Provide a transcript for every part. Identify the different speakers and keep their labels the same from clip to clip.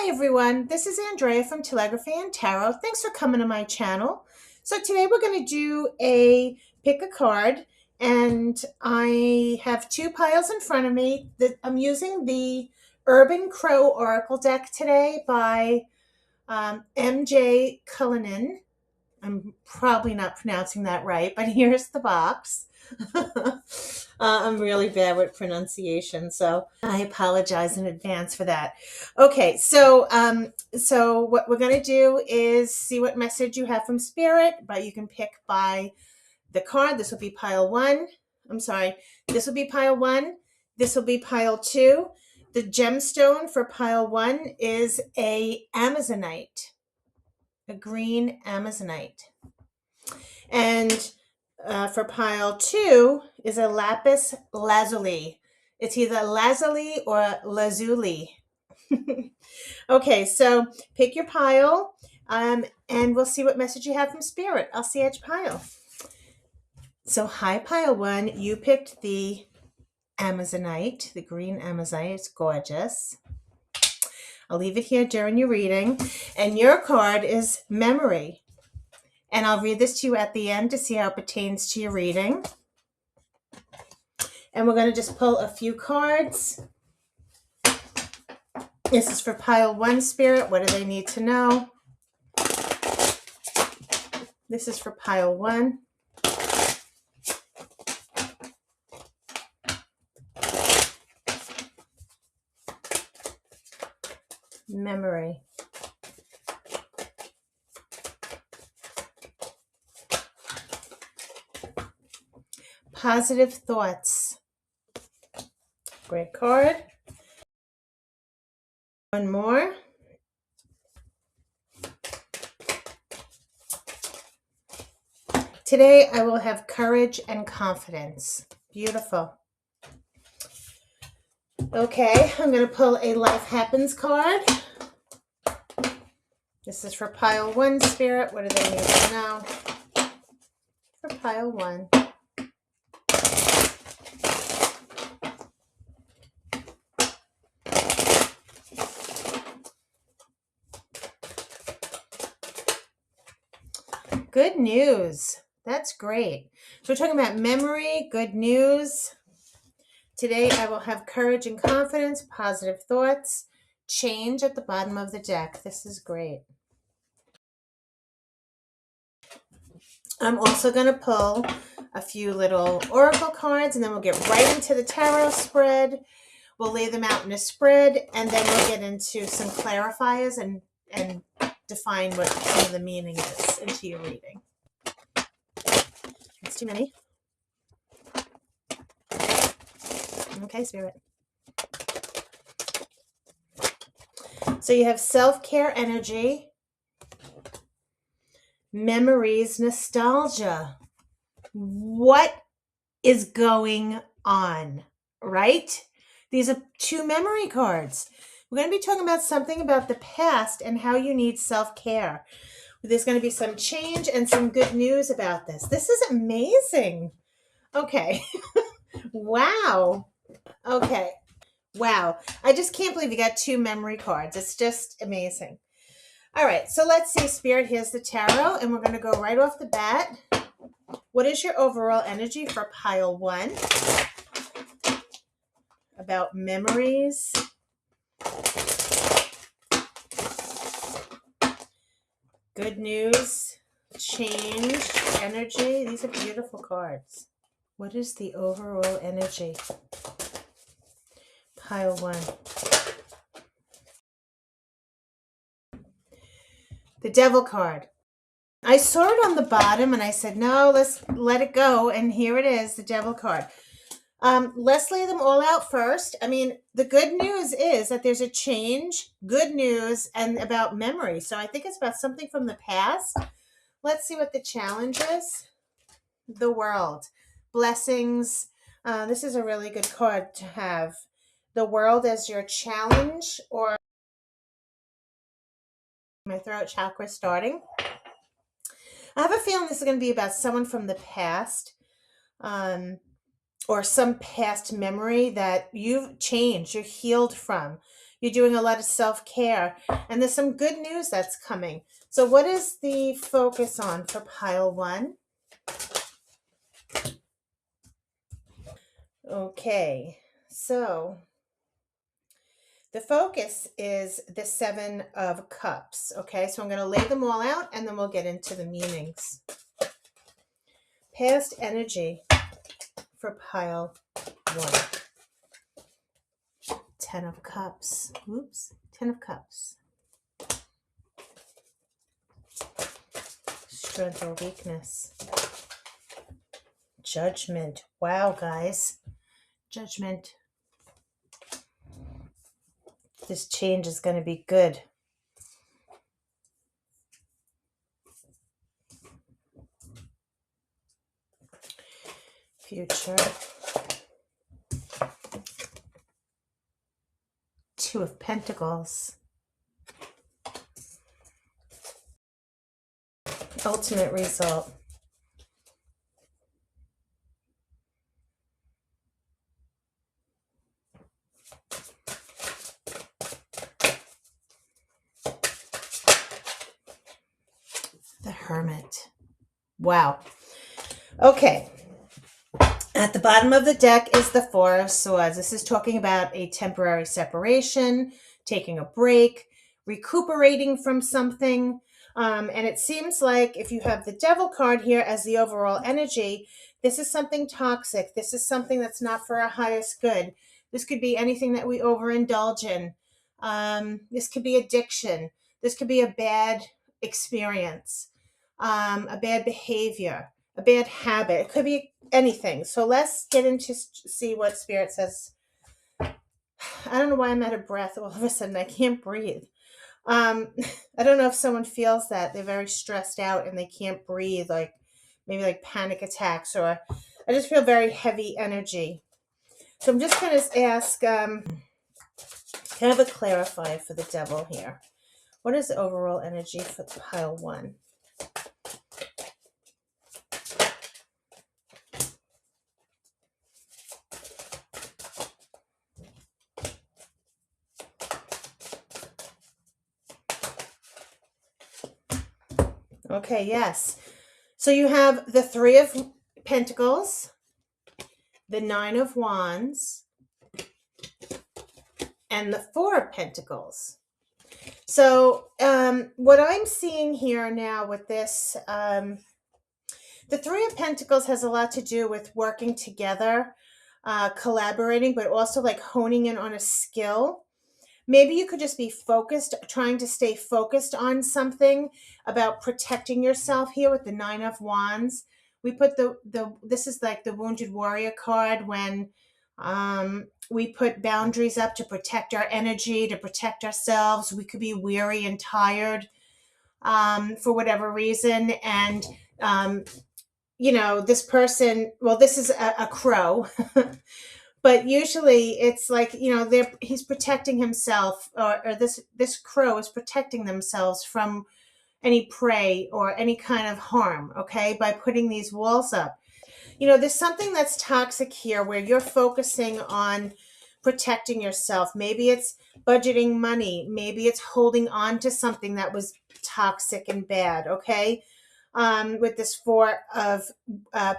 Speaker 1: Hi everyone, this is Andrea from Telegraphy and Tarot. Thanks for coming to my channel. So today we're going to do a pick a card, and I have two piles in front of me. I'm using the Urban Crow Oracle deck today by MJ Cullinane. I'm probably not pronouncing that right, but here's the box. I'm really bad with pronunciation, so I apologize in advance for that. Okay, so what we're going to do is see what message you have from Spirit, but you can pick by the card. This will be pile one. I'm sorry, this will be pile one. This will be pile two. The gemstone for pile one is a Amazonite, a green Amazonite. And for pile two is a Lapis Lazuli. It's either Lazuli or Lazuli. Okay, so pick your pile, and we'll see what message you have from Spirit. I'll see each pile. So hi, pile one. You picked the Amazonite, the green Amazonite. It's gorgeous. I'll leave it here during your reading. And your card is Memory. And I'll read this to you at the end to see how it pertains to your reading. And we're going to just pull a few cards. This is for pile one, Spirit. What do they need to know? This is for pile one. Memory. Positive thoughts. Great card. One more. Today I will have courage and confidence. Beautiful. Okay, I'm going to pull a Life Happens card. This is for pile one, Spirit. What do they need to know? For pile one. Good news. That's great. So we're talking about memory, good news. Today I will have courage and confidence, positive thoughts, change at the bottom of the deck. This is great. I'm also going to pull a few little oracle cards, and then we'll get right into the tarot spread. We'll lay them out in a spread, and then we'll get into some clarifiers and define what some of the meaning is into your reading. That's too many. Okay, Spirit. So you have self-care energy, memories, nostalgia. What is going on, right? These are two memory cards. We're going to be talking about something about the past and how you need self-care. There's going to be some change and some good news about this. This is amazing. Okay. Wow. Okay. Wow. I just can't believe you got two memory cards. It's just amazing. All right. So let's see, Spirit. Here's the tarot, and we're going to go right off the bat. What is your overall energy for pile one? About memories. Good news, change, energy. These are beautiful cards. What is the overall energy? Pile one. The Devil card. I saw it on the bottom and I said, no, let's let it go. And here it is, the Devil card. Let's lay them all out first. I mean, the good news is that there's a change, good news, and about memory. So I think it's about something from the past. Let's see what the challenge is. The World. Blessings. This is a really good card to have. The World as your challenge, or my throat chakra starting. I have a feeling this is going to be about someone from the past. Or some past memory that you've changed, you're healed from. You're doing a lot of self-care, and there's some good news that's coming. So what is the focus on for pile 1? Okay, so the focus is the 7 of Cups. Okay, so I'm going to lay them all out and then we'll get into the meanings. Past energy for pile 1. 10 of Cups. Oops, 10 of Cups. Strength or weakness. Judgment. Wow, guys. Judgment. This change is going to be good. Future. 2 of Pentacles. Ultimate result. The Hermit. Wow. Okay. At the bottom of the deck is the 4 of Swords. This is talking about a temporary separation, taking a break, recuperating from something. And it seems like if you have the Devil card here as the overall energy, this is something toxic. This is something that's not for our highest good. This could be anything that we overindulge in. This could be addiction. This could be a bad experience, a bad behavior, a bad habit. It could be anything. So let's get into see what Spirit says. I don't know why I'm out of breath all of a sudden. I can't breathe. I don't know if someone feels that they're very stressed out and they can't breathe, like maybe like panic attacks, or I just feel very heavy energy. So I'm just going to ask, kind of a clarify for the Devil here. What is the overall energy for pile 1? Okay, yes. So you have the 3 of Pentacles, the 9 of Wands, and the 4 of Pentacles. So what I'm seeing here now with this, the 3 of Pentacles has a lot to do with working together, collaborating, but also like honing in on a skill. Maybe you could just be focused, trying to stay focused on something about protecting yourself here with the 9 of Wands. We put this is like the Wounded Warrior card when we put boundaries up to protect our energy, to protect ourselves. We could be weary and tired for whatever reason. And, this person, well, this is a crow. But usually it's like, he's protecting himself, or this crow is protecting themselves from any prey or any kind of harm, okay, by putting these walls up. There's something that's toxic here where you're focusing on protecting yourself. Maybe it's budgeting money. Maybe it's holding on to something that was toxic and bad, okay? With this 4 of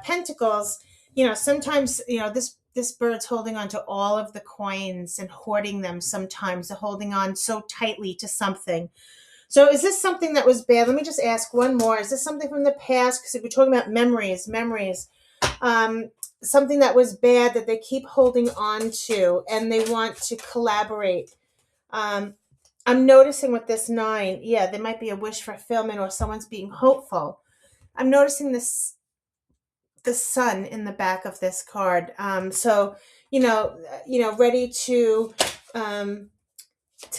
Speaker 1: Pentacles, sometimes, this bird's holding on to all of the coins and hoarding them sometimes, holding on so tightly to something. So is this something that was bad? Let me just ask one more. Is this something from the past? Because if we're talking about memories, something that was bad that they keep holding on to and they want to collaborate. I'm noticing with this 9, yeah, there might be a wish fulfillment or someone's being hopeful. I'm noticing the sun in the back of this card. So, ready to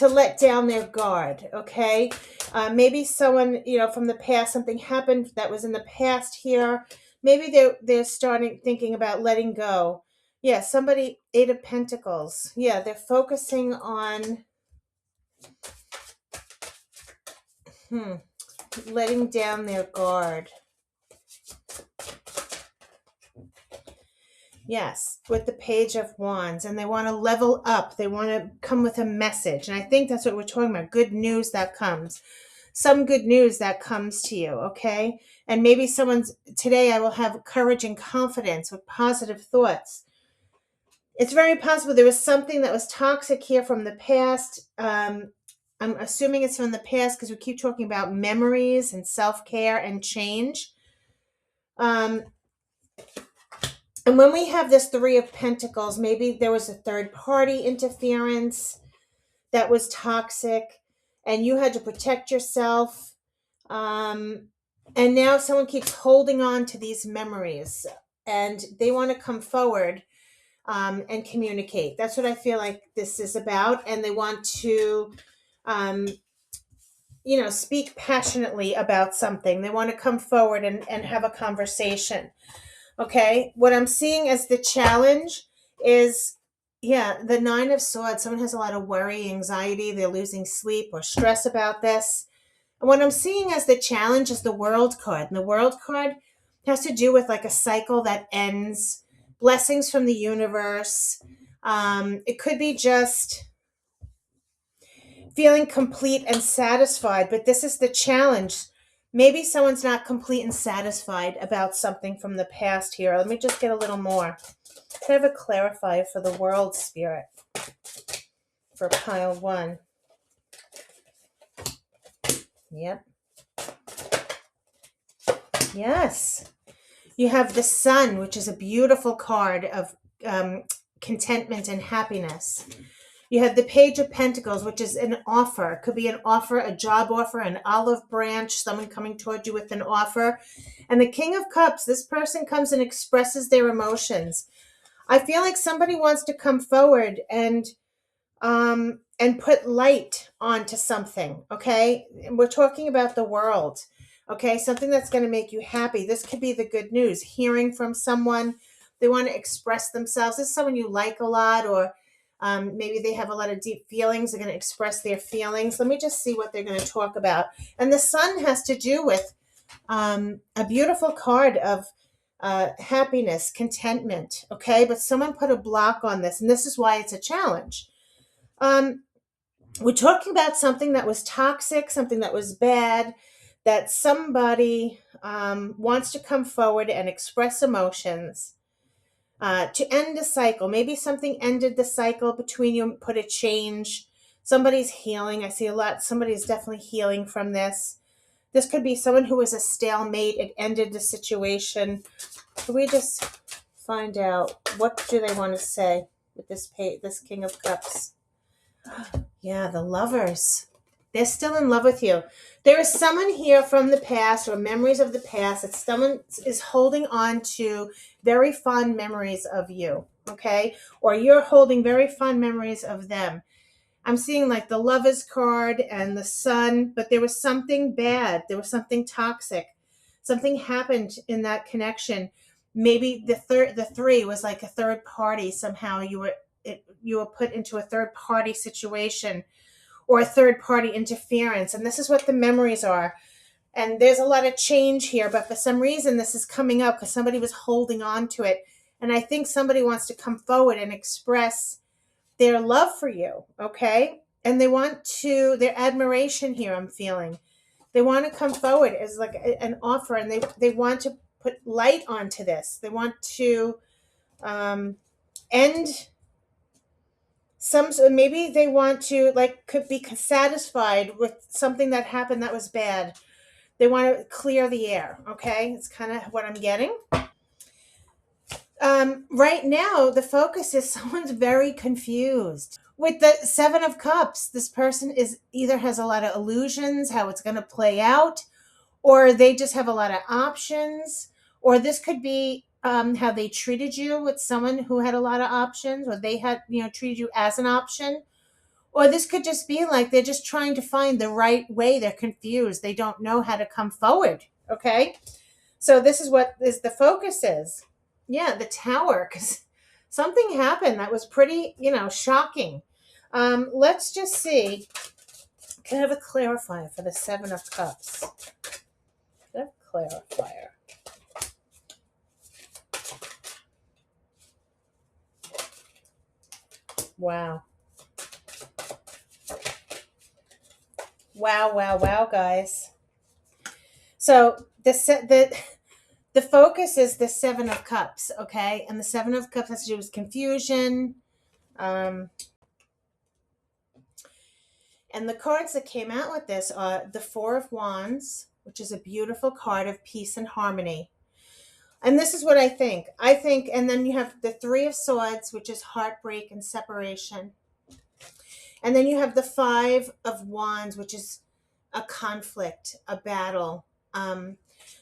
Speaker 1: let down their guard. Okay. Maybe someone, from the past, something happened that was in the past here. Maybe they're starting thinking about letting go. Yeah. Somebody, 8 of Pentacles. Yeah. They're focusing on, letting down their guard. Yes, with the Page of Wands, and they want to level up. They want to come with a message. And I think that's what we're talking about. Good news that comes. Some good news that comes to you, okay? And maybe today I will have courage and confidence with positive thoughts. It's very possible there was something that was toxic here from the past. I'm assuming it's from the past because we keep talking about memories and self-care and change. And when we have this Three of Pentacles, maybe there was a third party interference that was toxic and you had to protect yourself. And now someone keeps holding on to these memories and they want to come forward and communicate. That's what I feel like this is about. And they want to, speak passionately about something. They want to come forward and have a conversation. Okay. What I'm seeing as the challenge is, the Nine of Swords. Someone has a lot of worry, anxiety. They're losing sleep or stress about this. And what I'm seeing as the challenge is the World card. And the World card has to do with like a cycle that ends, blessings from the universe. It could be just feeling complete and satisfied, but this is the challenge. Maybe someone's not complete and satisfied about something from the past here. Let me just get a little more. Kind of a clarifier for the World Spirit for pile 1. Yep. Yes. You have the Sun, which is a beautiful card of contentment and happiness. You have the Page of Pentacles, which is an offer. It could be an offer, a job offer, an olive branch, someone coming toward you with an offer. And the King of Cups, this person comes and expresses their emotions. I feel like somebody wants to come forward and put light onto something, okay? We're talking about the world, okay? Something that's going to make you happy. This could be the good news. Hearing from someone, they want to express themselves. This is someone you like a lot, or maybe they have a lot of deep feelings. They're going to express their feelings. Let me just see what they're going to talk about. And the Sun has to do with a beautiful card of happiness, contentment, okay? But someone put a block on this, and this is why it's a challenge. We're talking about something that was toxic, something that was bad, that somebody wants to come forward and express emotions to end a cycle. Maybe something ended the cycle between you and put a change. Somebody's healing. I see a lot. Somebody's definitely healing from this. This could be someone who was a stalemate. It ended the situation. Can we just find out what do they want to say with this King of Cups? Yeah, the Lovers. They're still in love with you. There is someone here from the past or memories of the past that someone is holding on to very fond memories of you, okay? Or you're holding very fond memories of them. I'm seeing like the Lovers card and the Sun, but there was something bad. There was something toxic. Something happened in that connection. Maybe the 3 was like a third party. Somehow you were put into a third party situation or a third party interference. And this is what the memories are. And there's a lot of change here, but for some reason this is coming up because somebody was holding on to it. And I think somebody wants to come forward and express their love for you, okay? And they want to, their admiration here I'm feeling. They want to come forward as like an offer, and they want to put light onto this. They want to end maybe they want to could be satisfied with something that happened that was bad. They want to clear the air, okay? It's kind of what I'm getting. Right now, the focus is someone's very confused. With the Seven of Cups, this person either has a lot of illusions, how it's going to play out, or they just have a lot of options, or this could be how they treated you with someone who had a lot of options, or they had, treated you as an option. Or this could just be like they're just trying to find the right way. They're confused. They don't know how to come forward, okay? So this is what the focus is. Yeah, the Tower, because something happened that was pretty, shocking. Let's just see. Can I have a clarifier for the Seven of Cups? Can I have a clarifier? Wow. Wow, wow, wow, guys. So the focus is the Seven of Cups, okay? And the Seven of Cups has to do with confusion. Um, and the cards that came out with this are the Four of Wands, which is a beautiful card of peace and harmony. And this is what I think. And then you have the Three of Swords, which is heartbreak and separation. And then you have the Five of Wands, which is a conflict, a battle.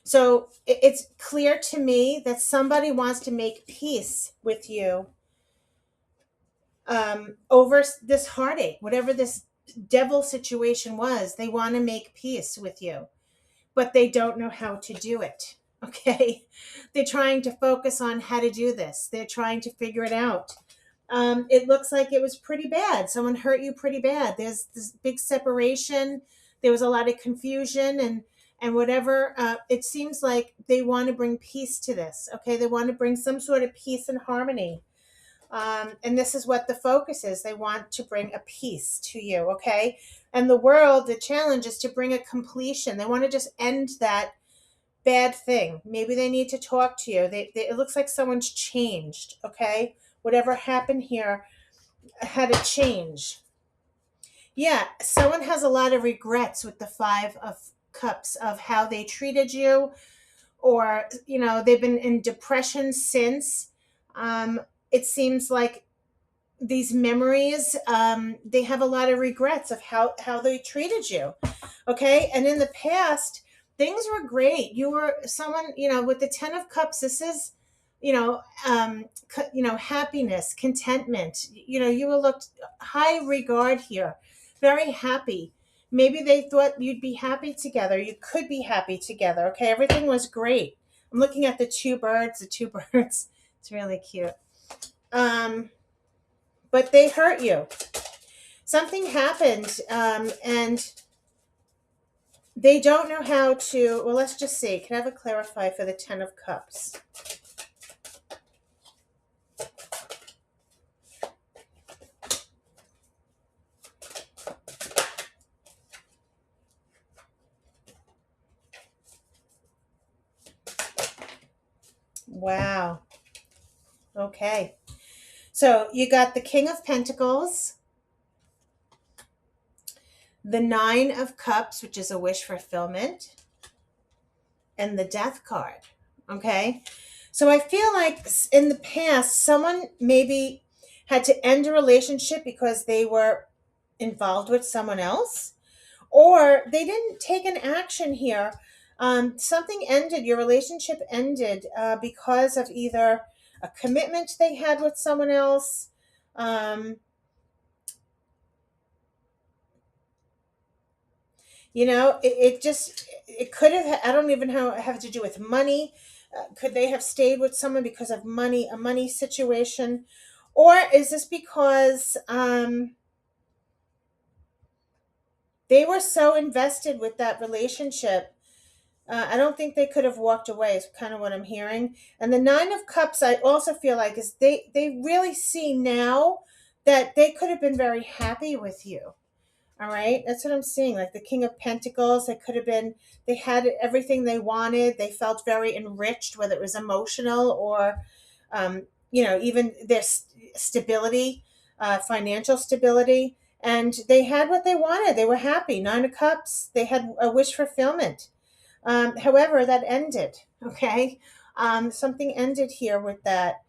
Speaker 1: So it's clear to me that somebody wants to make peace with you over this heartache, whatever this devil situation was. They want to make peace with you, but they don't know how to do it. Okay. They're trying to focus on how to do this. They're trying to figure it out. It looks like it was pretty bad. Someone hurt you pretty bad. There's this big separation. There was a lot of confusion and whatever. It seems like they want to bring peace to this. Okay. They want to bring some sort of peace and harmony. And this is what the focus is. They want to bring a peace to you. Okay. And the world, the challenge is to bring a completion. They want to just end that bad thing. Maybe they need to talk to you. It looks like someone's changed. Okay. Whatever happened here had a change. Yeah. Someone has a lot of regrets with the Five of Cups of how they treated you, or, they've been in depression since. It seems like these memories, they have a lot of regrets of how they treated you. Okay. And in the past, things were great. You were someone, with the Ten of Cups, this is, happiness, contentment. You were looked high regard here, very happy. Maybe they thought you'd be happy together. You could be happy together. Okay. Everything was great. I'm looking at the two birds. It's really cute. But they hurt you. Something happened, and they don't know how to. Well, let's just see. Can I have a clarify for the Ten of Cups? Wow. Okay. So you got the King of Pentacles, the Nine of Cups, which is a wish fulfillment, and the Death card. Okay. So I feel like in the past, someone maybe had to end a relationship because they were involved with someone else, or they didn't take an action here. Something ended, your relationship ended because of either a commitment they had with someone else. It could have, I don't even have to do with money. Could they have stayed with someone because of money, a money situation? Or is this because they were so invested with that relationship? I don't think they could have walked away, is kind of what I'm hearing. And the Nine of Cups, I also feel like, is they really see now that they could have been very happy with you. All right. That's what I'm seeing. Like the King of Pentacles, they had everything they wanted. They felt very enriched, whether it was emotional or, even their stability, financial stability. And they had what they wanted. They were happy. Nine of Cups, they had a wish fulfillment. However, that ended. Okay. Something ended here with that.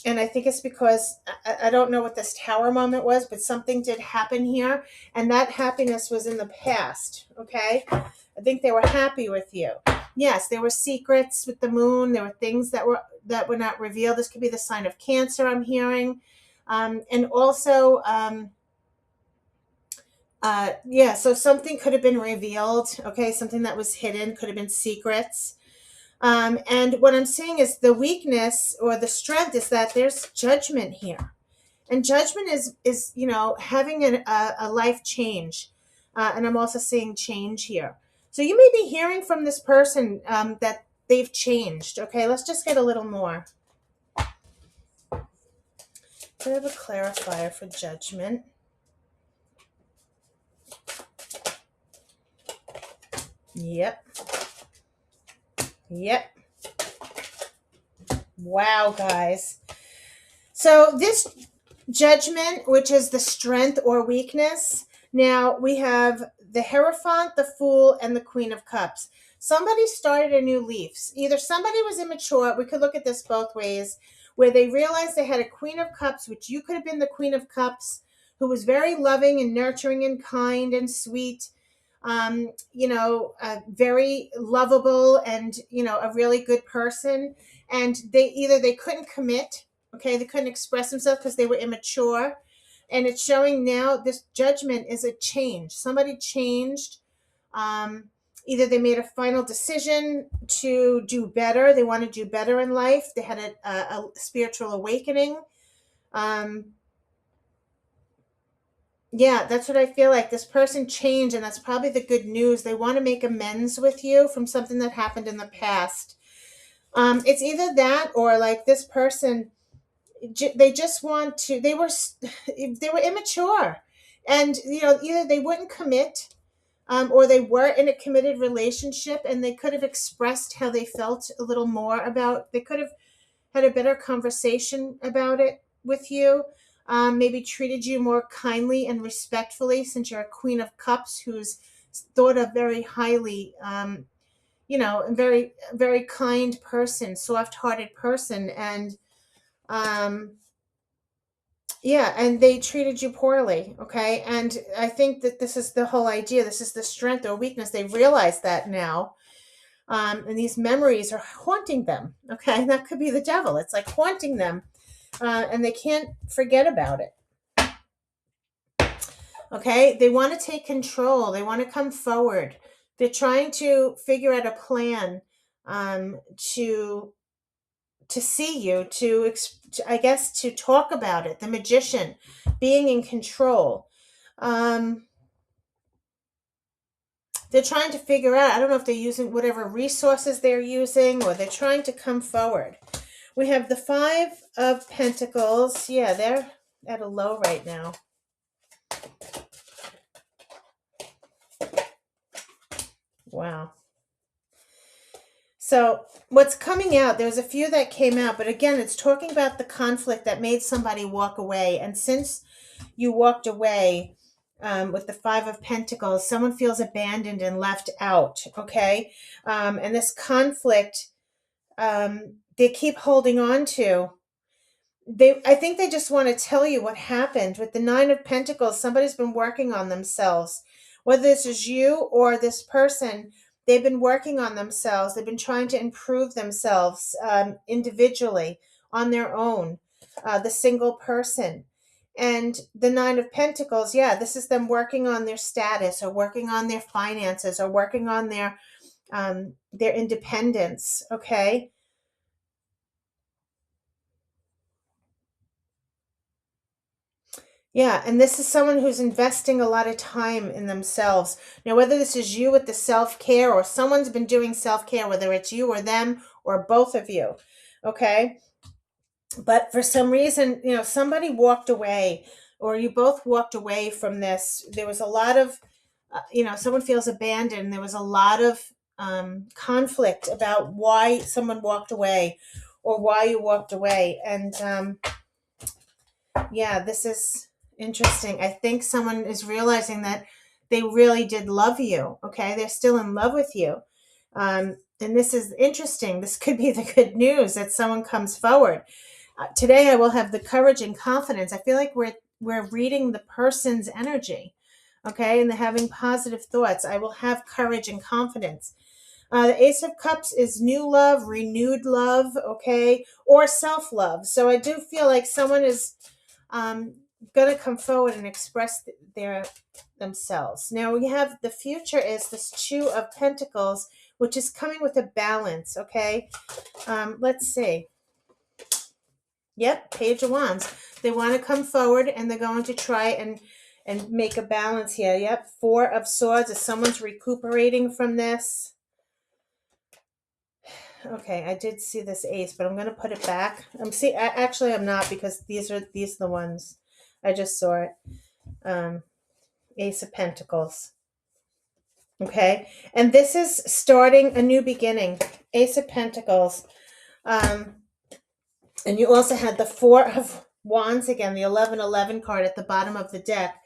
Speaker 1: And I think it's because I don't know what this tower moment was, but something did happen here. And that happiness was in the past. Okay. I think they were happy with you. Yes, there were secrets with the moon. There were things that were not revealed. This could be the sign of Cancer, I'm hearing. And also, so something could have been revealed. Okay. Something that was hidden could have been secrets. And what I'm seeing is the weakness or the strength is that there's judgment here. And judgment is having a life change. And I'm also seeing change here. So you may be hearing from this person that they've changed. Okay, let's just get a little more. could have a clarifier for Judgment. Yep. Yep. Wow, guys. So this Judgment, which is the strength or weakness. Now we have the Hierophant, the Fool, and the Queen of Cups. Somebody started a new leaf. Either somebody was immature, we could look at this both ways, where they realized they had a Queen of Cups, which you could have been the Queen of Cups, who was very loving and nurturing and kind and sweet, very lovable and, a really good person. And they couldn't commit. Okay, they couldn't express themselves because they were immature. And it's showing now this Judgment is a change. Somebody changed. Either they made a final decision to do better. They want to do better in life. They had a spiritual awakening. Yeah, that's what I feel like. This person changed, and that's probably the good news. They want to make amends with you from something that happened in the past. It's either that or like this person, they just want to, they were immature, and either they wouldn't commit, or they were in a committed relationship and they could have expressed how they felt a little more about, they could have had a better conversation about it with you, maybe treated you more kindly and respectfully, since you're a Queen of Cups who's thought of very highly, a very, very kind person, soft-hearted person. And and they treated you poorly. Okay. And I think that this is the whole idea. This is the strength or weakness. They realize that now. And these memories are haunting them. Okay. That could be the devil. It's like haunting them. And they can't forget about it. Okay. They want to take control. They want to come forward. They're trying to figure out a plan to see you, I guess, to talk about it. The Magician, being in control. They're trying to figure out, I don't know if they're using whatever resources they're using, or they're trying to come forward. We have the Five of Pentacles. Yeah, they're at a low right now. Wow. So what's coming out, there's a few that came out, but again, it's talking about the conflict that made somebody walk away. And since you walked away with the Five of Pentacles, someone feels abandoned and left out, okay? And this conflict, they keep holding on to. I think they just want to tell you what happened. With the Nine of Pentacles, somebody's been working on themselves. Whether this is you or this person, they've been working on themselves. They've been trying to improve themselves individually, on their own, the single person. And the Nine of Pentacles, yeah, this is them working on their status, or working on their finances, or working on their independence, okay? Yeah, and this is someone who's investing a lot of time in themselves. Now, whether this is you with the self-care, or someone's been doing self-care, whether it's you or them or both of you, okay? But for some reason, somebody walked away, or you both walked away from this. There was a lot of, someone feels abandoned. There was a lot of conflict about why someone walked away, or why you walked away. And yeah, this is interesting. I think someone is realizing that they really did love you. Okay. They're still in love with you. And this is interesting. This could be the good news that someone comes forward. Today I will have the courage and confidence. I feel like we're reading the person's energy. Okay. And they're having positive thoughts. I will have courage and confidence. The Ace of Cups is new love, renewed love, okay, or self-love. So I do feel like someone is going to come forward and express themselves. Now we have the future is this Two of Pentacles, which is coming with a balance, okay? Let's see. Yep, Page of Wands. They want to come forward, and they're going to try and make a balance here. Yep, Four of Swords. If someone's recuperating from this. Okay, I did see this ace, but I'm going to put it back. Actually, I'm not, because these are the ones. I just saw it. Ace of Pentacles. Okay, and this is starting a new beginning. Ace of Pentacles. And you also had the Four of Wands again, the 1111 card at the bottom of the deck.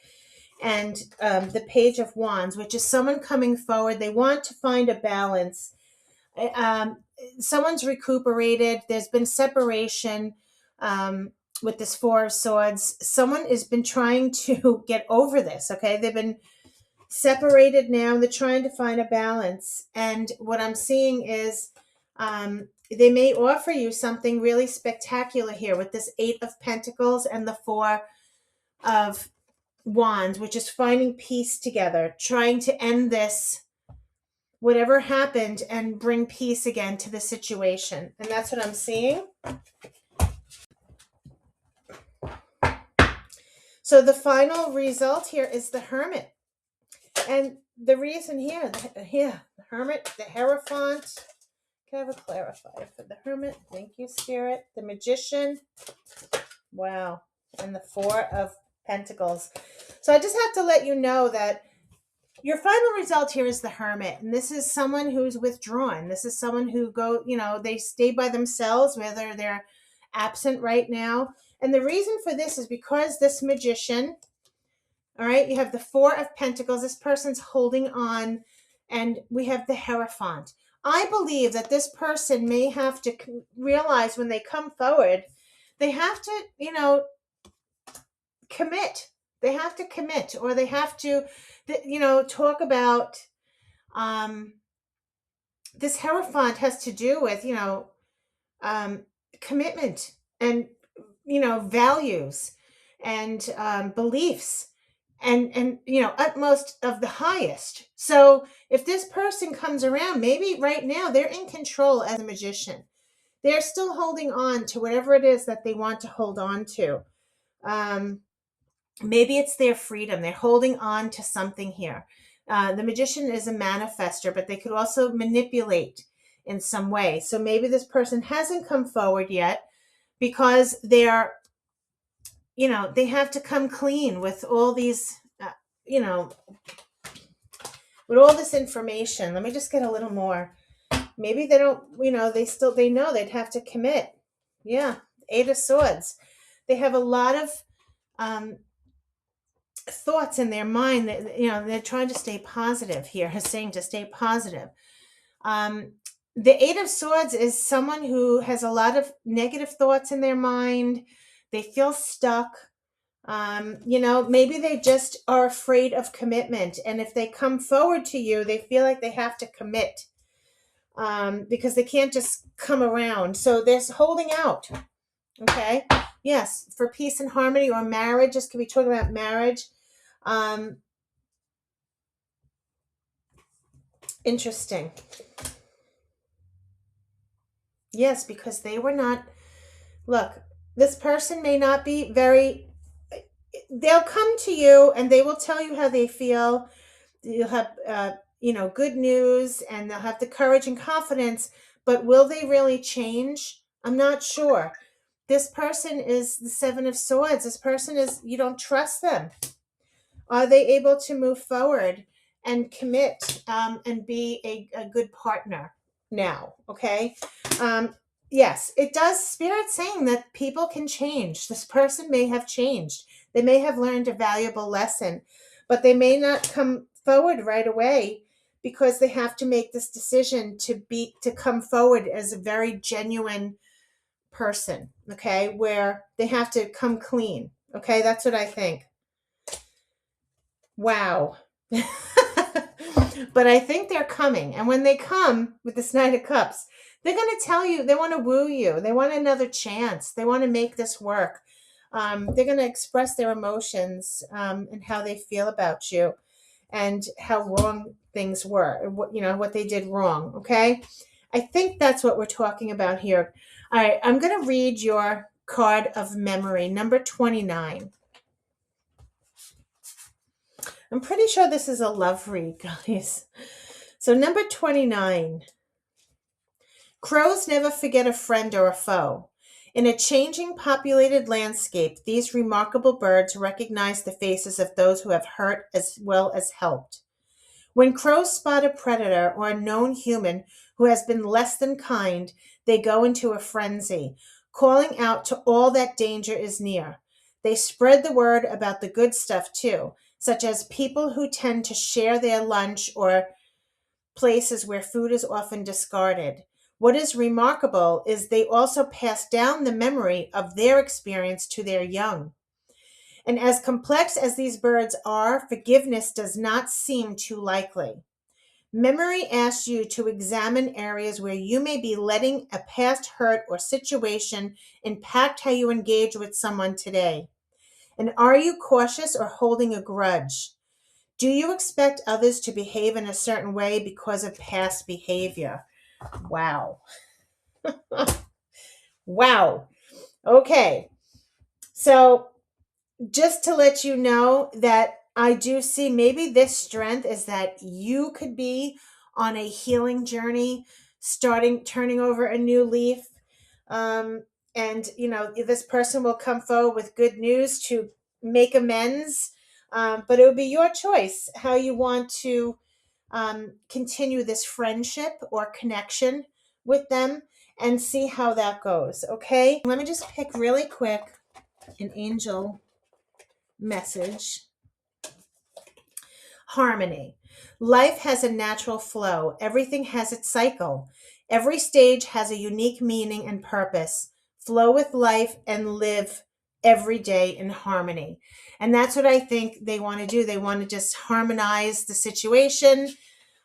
Speaker 1: And the Page of Wands, which is someone coming forward. They want to find a balance. Someone's recuperated. There's been separation with this Four of Swords. Someone has been trying to get over this, okay? They've been separated now. They're trying to find a balance. And what I'm seeing is they may offer you something really spectacular here with this Eight of Pentacles and the Four of Wands, which is finding peace together, trying to end this, whatever happened, and bring peace again to the situation. And that's what I'm seeing. So the final result here is the Hermit. And the reason here, the Hermit, the Hierophant. Can I have a clarifier for the Hermit? Thank you, Spirit. The Magician. Wow. And the Four of Pentacles. So I just have to let you know that your final result here is the Hermit. And this is someone who's withdrawn. This is someone who they stay by themselves, whether they're absent right now. And the reason for this is because this Magician, all right, you have the Four of Pentacles. This person's holding on. And we have the Hierophant. I believe that this person may have to realize when they come forward, they have to, commit. They have to commit, or they have to, talk about, this Hierophant has to do with, commitment and, values and beliefs and utmost of the highest. So if this person comes around, maybe right now they're in control as a Magician. They're still holding on to whatever it is that they want to hold on to. Maybe it's their freedom. They're holding on to something here. The Magician is a manifester, but they could also manipulate in some way. So maybe this person hasn't come forward yet because they're, they have to come clean with all these, with all this information. Let me just get a little more. Maybe they don't, they know they'd have to commit. Yeah. Eight of Swords. They have a lot of thoughts in their mind that, they're trying to stay positive here. He's saying to stay positive. The Eight of Swords is someone who has a lot of negative thoughts in their mind. They feel stuck. Maybe they just are afraid of commitment. And if they come forward to you, they feel like they have to commit because they can't just come around. So they're holding out. Okay. Yes. For peace and harmony or marriage. This could be talking about marriage. Interesting. Yes, because they were not, look, this person may not be they'll come to you and they will tell you how they feel. You'll have, good news, and they'll have the courage and confidence, but will they really change? I'm not sure. This person is the Seven of Swords. This person is, you don't trust them. Are they able to move forward and commit and be a good partner now? Okay. Yes, it does. Spirit saying that people can change. This person may have changed. They may have learned a valuable lesson, but they may not come forward right away because they have to make this decision to come forward as a very genuine person. Okay. Where they have to come clean. Okay. That's what I think. Wow. But I think they're coming. And when they come with this Knight of Cups, they're going to tell you, they want to woo you. They want another chance. They want to make this work. They're going to express their emotions and how they feel about you and how wrong things were, what they did wrong. Okay. I think that's what we're talking about here. All right. I'm going to read your card of memory, number 29. I'm pretty sure this is a love read, guys. So number 29. Crows never forget a friend or a foe. In a changing populated landscape, these remarkable birds recognize the faces of those who have hurt as well as helped. When crows spot a predator or a known human who has been less than kind, they go into a frenzy, calling out to all that danger is near. They spread the word about the good stuff too, such as people who tend to share their lunch or places where food is often discarded. What is remarkable is they also pass down the memory of their experience to their young. And as complex as these birds are, forgiveness does not seem too likely. Memory asks you to examine areas where you may be letting a past hurt or situation impact how you engage with someone today. And are you cautious or holding a grudge? Do you expect others to behave in a certain way because of past behavior? Wow. Wow. Okay. So just to let you know that I do see maybe this strength is that you could be on a healing journey, turning over a new leaf. And, this person will come forward with good news to make amends. But it would be your choice how you want to continue this friendship or connection with them and see how that goes. Okay. Let me just pick really quick an angel message. Harmony. Life has a natural flow. Everything has its cycle. Every stage has a unique meaning and purpose. Flow with life and live every day in harmony. And that's what I think they want to do. They want to just harmonize the situation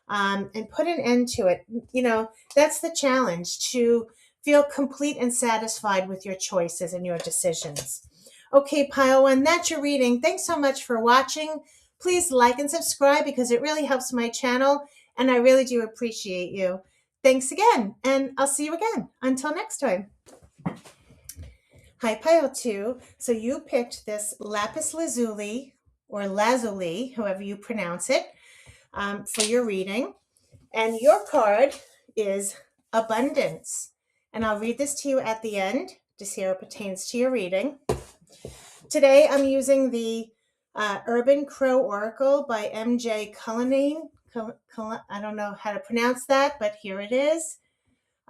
Speaker 1: and put an end to it. That's the challenge, to feel complete and satisfied with your choices and your decisions. Okay, Pile 1, that's your reading. Thanks so much for watching. Please like and subscribe because it really helps my channel, and I really do appreciate you. Thanks again, and I'll see you again. Until next time. Hi, Pile 2. So you picked this Lapis Lazuli, or Lazuli, however you pronounce it, for your reading. And your card is Abundance. And I'll read this to you at the end to see how it pertains to your reading. Today I'm using the Urban Crow Oracle by M.J. Cullinane. I don't know how to pronounce that, but here it is.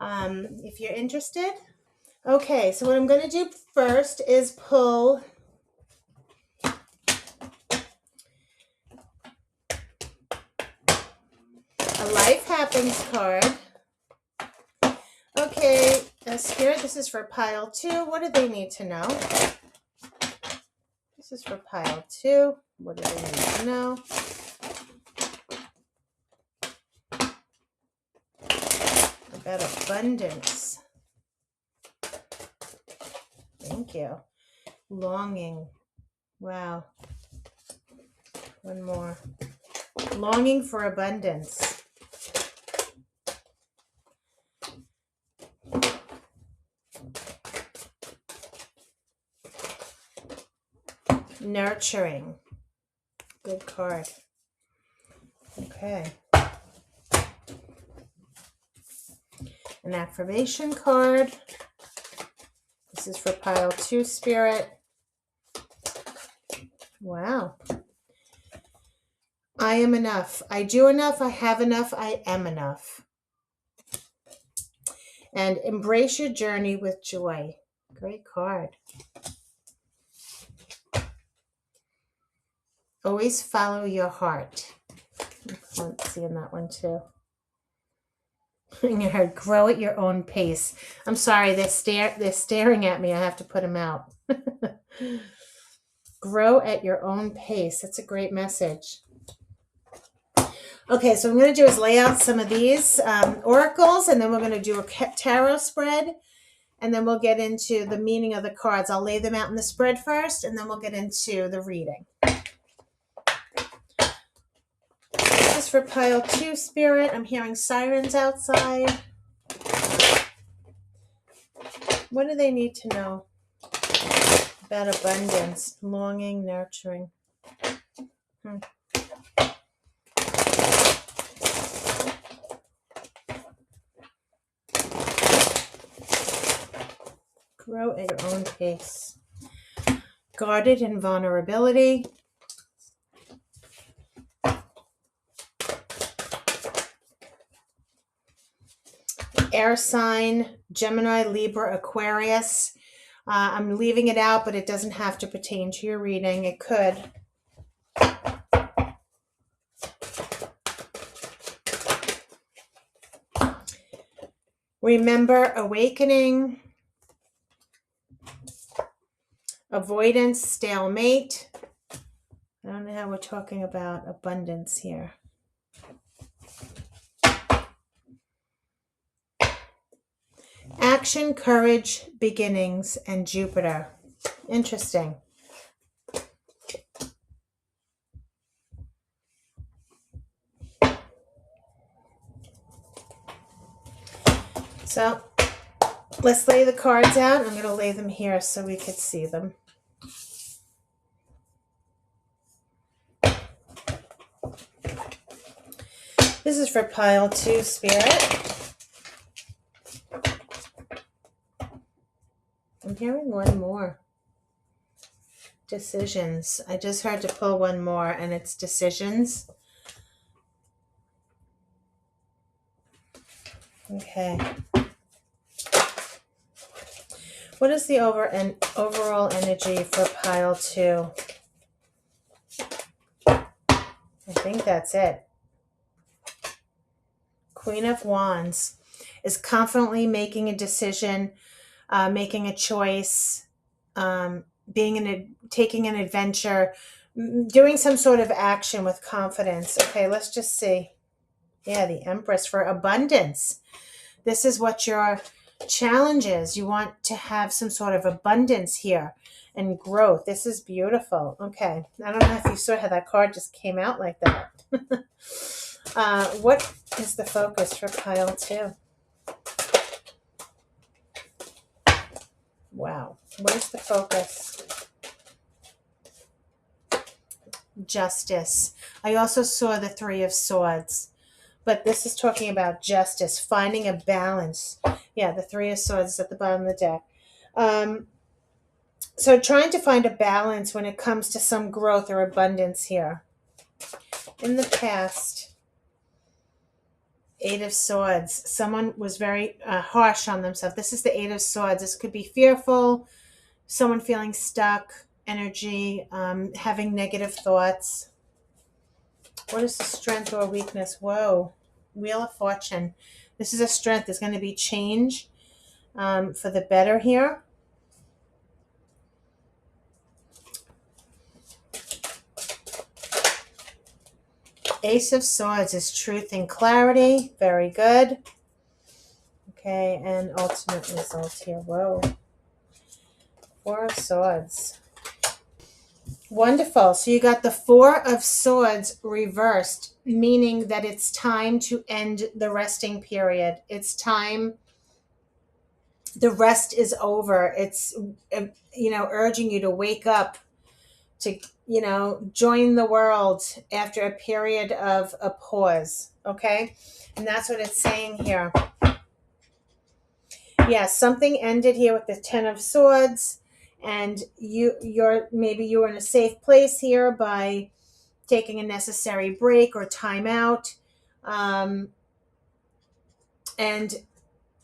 Speaker 1: If you're interested. Okay, so what I'm going to do first is pull a Life Happens card. Okay, Spirit, this is for Pile 2. What do they need to know? This is for Pile 2. What do they need to know? About abundance. Thank you. Longing. Wow. One more. Longing for abundance. Nurturing. Good card. Okay. An affirmation card. This is for Pile 2, Spirit. Wow. I am enough. I do enough. I have enough. I am enough. And embrace your journey with joy. Great card. Always follow your heart. Let's see in that one too. In your heart, grow at your own pace. I'm sorry, they're staring at me. I have to put them out. Grow at your own pace. That's a great message. Okay, so what I'm going to do is lay out some of these oracles, and then we're going to do a tarot spread, and then we'll get into the meaning of the cards. I'll lay them out in the spread first, and then we'll get into the reading. This is for Pile 2, Spirit. I'm hearing sirens outside. What do they need to know about abundance, longing, nurturing? Grow at your own pace. Guarded in vulnerability. Air sign, Gemini, Libra, Aquarius. I'm leaving it out, but it doesn't have to pertain to your reading. It could. Remember, awakening, avoidance, stalemate. I don't know how we're talking about abundance here. Action, courage, beginnings, and Jupiter. Interesting. So let's lay the cards out. I'm going to lay them here so we could see them. This is for pile 2, Spirit. I'm hearing one more. Decisions. I just heard to pull one more, and it's decisions. Okay. What is the overall energy for pile 2? I think that's it. Queen of Wands is confidently making a decision, making a choice, taking an adventure, doing some sort of action with confidence. Okay, let's just see. Yeah, the Empress for abundance. This is what your challenge is. You want to have some sort of abundance here and growth. This is beautiful. Okay, I don't know if you saw how that card just came out like that. What is the focus for pile 2? Wow. Where's the focus? Justice. I also saw the 3 of Swords, but this is talking about justice, finding a balance. Yeah, the 3 of Swords is at the bottom of the deck. So trying to find a balance when it comes to some growth or abundance here. In the past, 8 of Swords. Someone was very harsh on themselves. This is the 8 of Swords. This could be fearful, someone feeling stuck, energy, having negative thoughts. What is the strength or weakness? Whoa. Wheel of Fortune. This is a strength. There's going to be change for the better here. Ace of Swords is truth and clarity. Very good. Okay, and ultimate result here. Whoa. 4 of Swords. Wonderful. So you got the 4 of Swords reversed, meaning that it's time to end the resting period. It's time. The rest is over. It's, urging you to wake up, to, join the world after a period of a pause. Okay. And that's what it's saying here. Yeah, something ended here with the 10 of Swords, and maybe you were in a safe place here by taking a necessary break or time out. And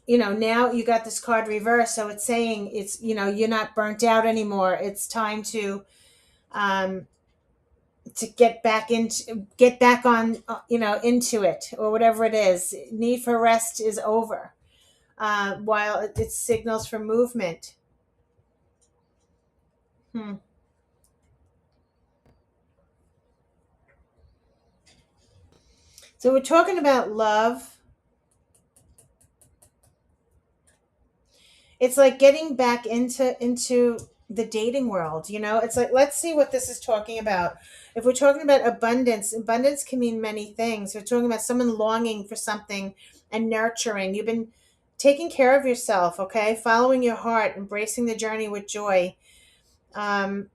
Speaker 1: now you got this card reversed, so it's saying it's, you're not burnt out anymore. It's time to get back on, into it, or whatever it is. Need for rest is over. While it signals for movement. So we're talking about love. It's like getting back into the dating world. It's like, let's see what this is talking about. If we're talking about abundance can mean many things. We're talking about someone longing for something and nurturing. You've been taking care of yourself, okay? Following your heart, embracing the journey with joy. And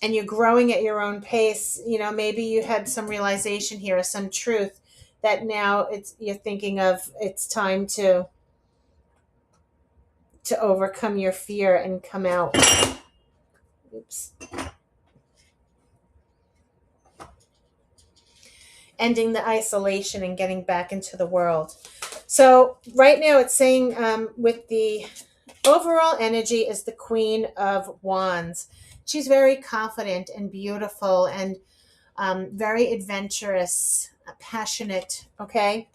Speaker 1: you're growing at your own pace. Maybe you had some realization here or some truth that now you're thinking of, it's time to to overcome your fear and come out. Oops. Ending the isolation and getting back into the world. So right now it's saying with the overall energy is the Queen of Wands. She's very confident and beautiful and very adventurous, passionate, okay?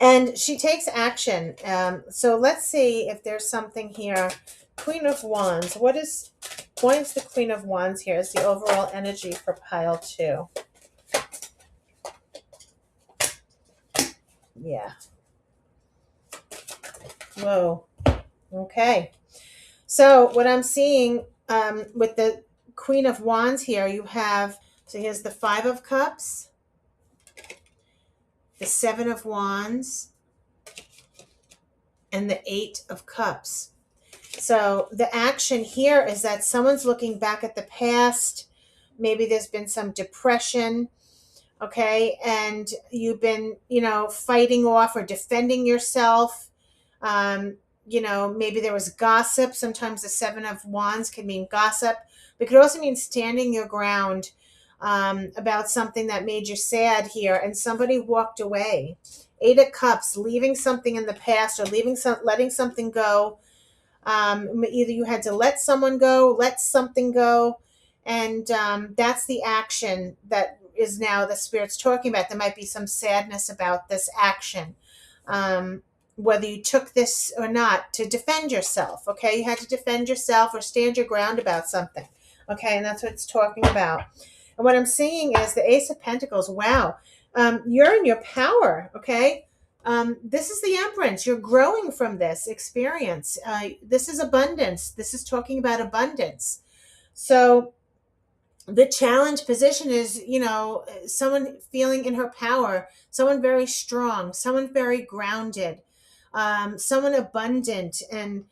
Speaker 1: And she takes action. So let's see if there's something here. Queen of Wands. What is the Queen of Wands here? Is the overall energy for pile 2. Yeah. Whoa. Okay. So what I'm seeing with the Queen of Wands here, you have, so here's the 5 of Cups, the 7 of Wands, and the 8 of Cups. So the action here is that someone's looking back at the past. Maybe there's been some depression, okay? And you've been, fighting off or defending yourself. Maybe there was gossip. Sometimes the 7 of Wands can mean gossip, but it could also mean standing your ground about something that made you sad here, and somebody walked away. 8 of Cups, leaving something in the past or letting something go. Either you had to let someone go, let something go, and that's the action that is now the Spirit's talking about. There might be some sadness about this action. Whether you took this or not, to defend yourself, okay? You had to defend yourself or stand your ground about something, okay? And that's what it's talking about. And what I'm seeing is the Ace of Pentacles. Wow. You're in your power, okay? This is the Empress. You're growing from this experience. This is abundance. This is talking about abundance. So the challenge position is, someone feeling in her power, someone very strong, someone very grounded, someone abundant. And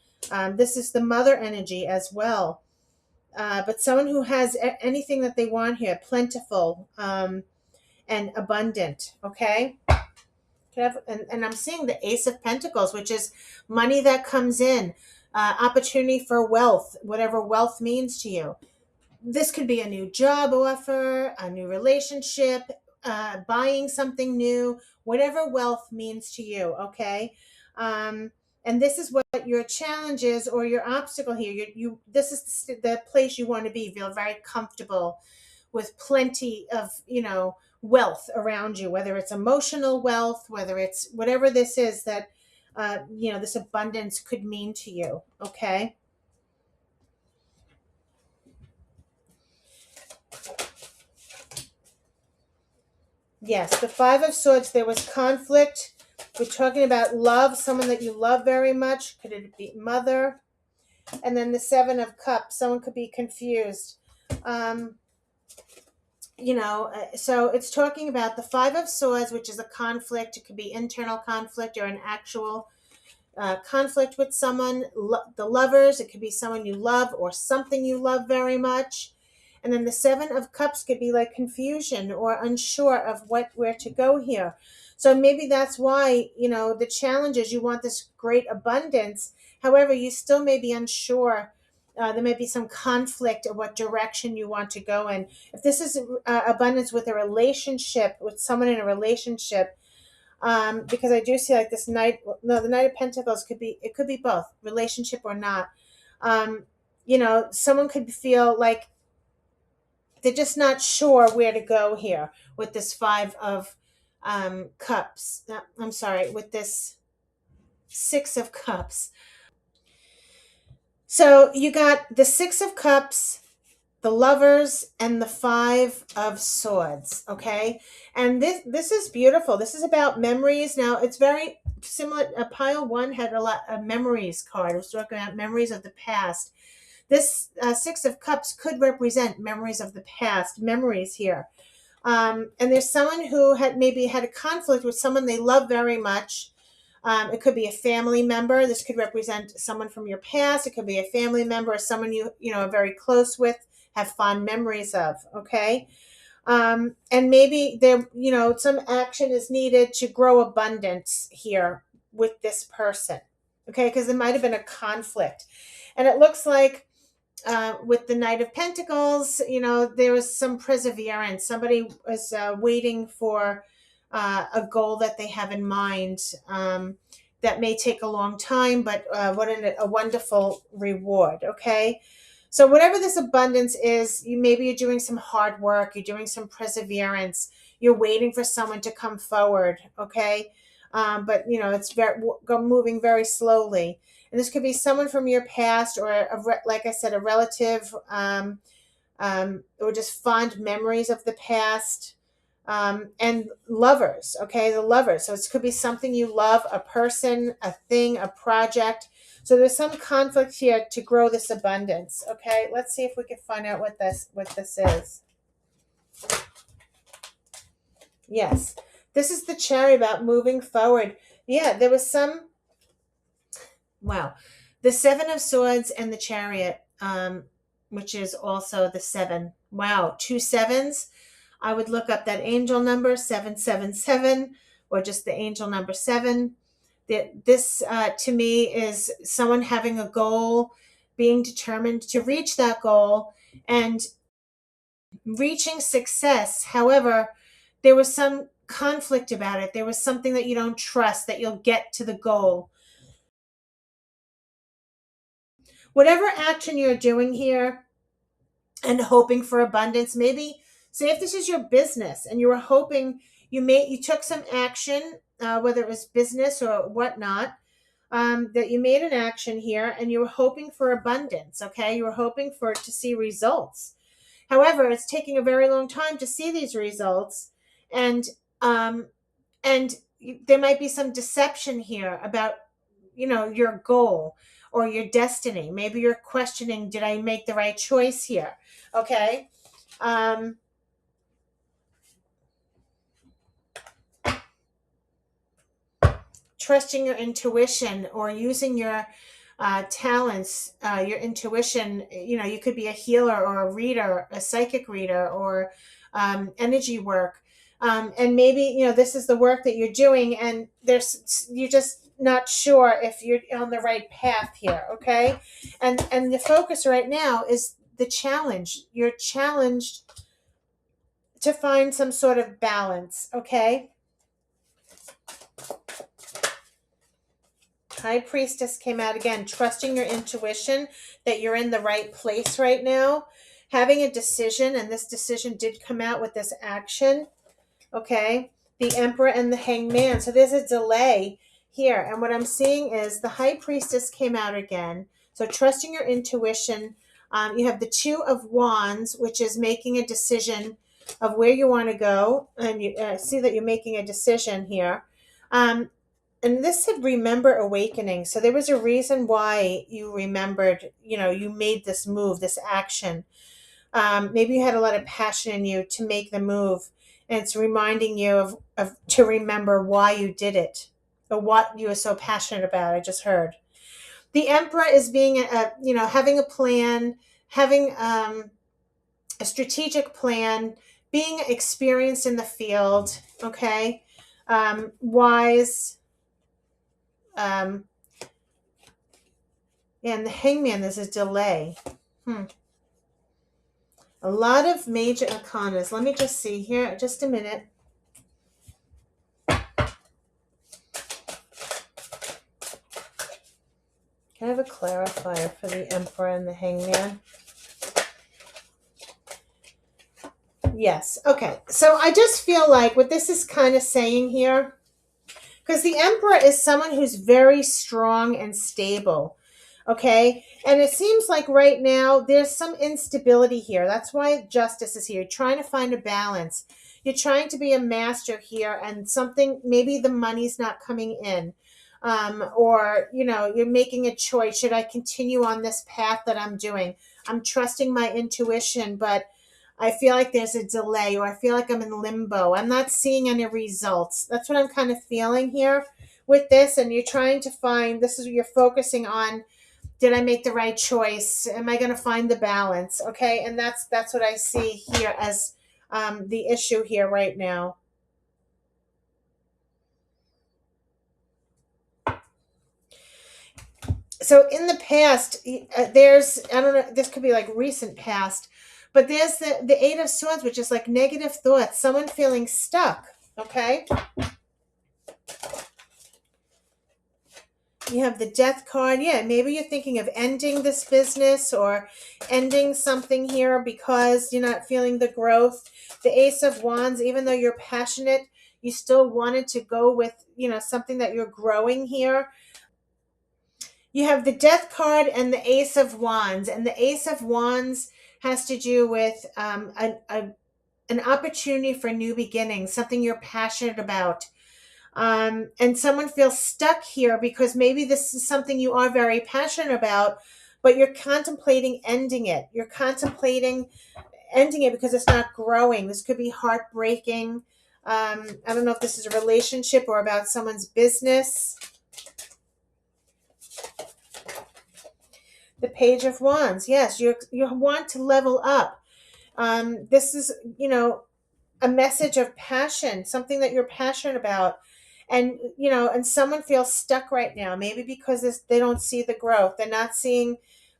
Speaker 1: this is the mother energy as well. But someone who has anything that they want here, plentiful and abundant, okay? And I'm seeing the Ace of Pentacles, which is money that comes in, opportunity for wealth, whatever wealth means to you. This could be a new job offer, a new relationship, buying something new, whatever wealth means to you, okay? And this is what your challenge is or your obstacle here. This is the place you want to be. Feel very comfortable with plenty of, wealth around you, whether it's emotional wealth, whether it's whatever this is that, this abundance could mean to you, okay? Yes, the 5 of Swords, there was conflict. We're talking about love, someone that you love very much. Could it be mother? And then the 7 of Cups, someone could be confused. So it's talking about the 5 of Swords, which is a conflict. It could be internal conflict or an actual conflict with someone. The Lovers, it could be someone you love or something you love very much. And then the 7 of Cups could be like confusion or unsure of where to go here. So maybe that's why, the challenge is you want this great abundance. However, you still may be unsure. There may be some conflict of what direction you want to go in. If this is abundance with a relationship, with someone in a relationship, because I do see like this Knight, the Knight of Pentacles could be both, relationship or not. Someone could feel like they're just not sure where to go here with this 5 of Cups. I'm sorry, with this 6 of Cups. So you got the 6 of Cups, the Lovers, and the 5 of Swords, okay? And this is beautiful. This is about memories. Now, it's very similar. Pile 1 had a lot of memories card. It was talking about memories of the past. This 6 of Cups could represent memories of the past, memories here. And there's someone who maybe had a conflict with someone they love very much. It could be a family member. This could represent someone from your past. It could be a family member or someone you are very close with, have fond memories of, okay? And maybe there, some action is needed to grow abundance here with this person, okay, because there might have been a conflict. And it looks like with the Knight of Pentacles, you know, there was some perseverance. Somebody was waiting for a goal that they have in mind, that may take a long time, but what a wonderful reward, okay? So whatever this abundance is, maybe you're doing some hard work, you're doing some perseverance, you're waiting for someone to come forward, okay? But, you know, it's moving very slowly. And this could be someone from your past, or like I said, a relative, or just fond memories of the past, and lovers. Okay, the lovers. So it could be something you love, a person, a thing, a project. So there's some conflict here to grow this abundance. Okay, let's see if we can find out what this is. Yes, this is the cherry about moving forward. Yeah, there was some. Wow. The Seven of Swords and the Chariot, which is also the seven. Wow, two sevens. I would look up that angel number, 777, or just the angel number 7. This, to me, is someone having a goal, being determined to reach that goal, and reaching success. However, there was some conflict about it. There was something that you don't trust, that you'll get to the goal. Whatever action you're doing here and hoping for abundance, maybe say if this is your business and you were hoping, you took some action, whether it was business or whatnot, that you made an action here and you were hoping for abundance. Okay, you were hoping to see results. However, it's taking a very long time to see these results, and um, there might be some deception here about, you know, your goal or your destiny. Maybe you're questioning, did I make the right choice here? Okay. Trusting your intuition, or using your talents, your intuition. You know, you could be a healer or a reader, a psychic reader, or energy work. And maybe, you know, this is the work that you're doing, and you're just not sure if you're on the right path here. Okay. And the focus right now is the challenge. You're challenged to find some sort of balance. Okay. High Priestess came out again, trusting your intuition, that you're in the right place right now, having a decision, and this decision did come out with this action. Okay. The Emperor and the Hangman. So there's a delay here. And what I'm seeing is the High Priestess came out again. So trusting your intuition. You have the Two of Wands, which is making a decision of where you want to go. And you see that you're making a decision here. And this said, remember awakening. So there was a reason why you remembered, you know, you made this move, this action. Maybe you had a lot of passion in you to make the move. And it's reminding you of to remember why you did it, or what you were so passionate about. I just heard. The Emperor is being, having a plan, having a strategic plan, being experienced in the field. Okay. Wise. And the Hangman, there's a delay. A lot of major arcanas. Let me just see here. Just a minute. Can I have a clarifier for the Emperor and the Hangman? Yes. Okay. So I just feel like what this is kind of saying here, because the Emperor is someone who's very strong and stable. Okay. And it seems like right now there's some instability here. That's why Justice is here. You're trying to find a balance. You're trying to be a master here, and something, maybe the money's not coming in. Or, you know, you're making a choice. Should I continue on this path that I'm doing? I'm trusting my intuition, but I feel like there's a delay, or I feel like I'm in limbo. I'm not seeing any results. That's what I'm kind of feeling here with this. And you're trying to find, this is what you're focusing on. Did I make the right choice? Am I going to find the balance? Okay. And that's what I see here as the issue here right now. So in the past, there's, I don't know, this could be like recent past, but there's the Eight of Swords, which is like negative thoughts, someone feeling stuck, okay? You have the Death card. Yeah, maybe you're thinking of ending this business or ending something here because you're not feeling the growth. The Ace of Wands, even though you're passionate, you still wanted to go with, something that you're growing here. You have the Death card and the Ace of Wands. And the Ace of Wands has to do with an opportunity for new beginnings, something you're passionate about. And someone feels stuck here because maybe this is something you are very passionate about, but you're contemplating ending it. You're contemplating ending it because it's not growing. This could be heartbreaking. I don't know if this is a relationship or about someone's business. The Page of Wands. Yes, you want to level up. This is, a message of passion, something that you're passionate about. And someone feels stuck right now, maybe because they don't see the growth. They're not seeing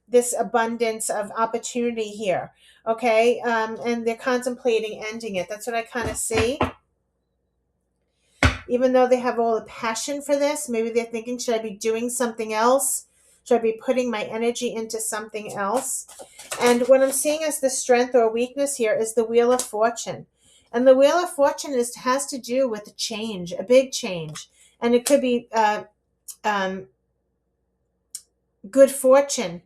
Speaker 1: this abundance of opportunity here. Okay. And they're contemplating ending it. That's what I kind of see. Even though they have all the passion for this, maybe they're thinking, should I be doing something else? Should I be putting my energy into something else? And what I'm seeing as the strength or weakness here is the Wheel of Fortune. And the Wheel of Fortune has to do with a change, a big change. And it could be good fortune,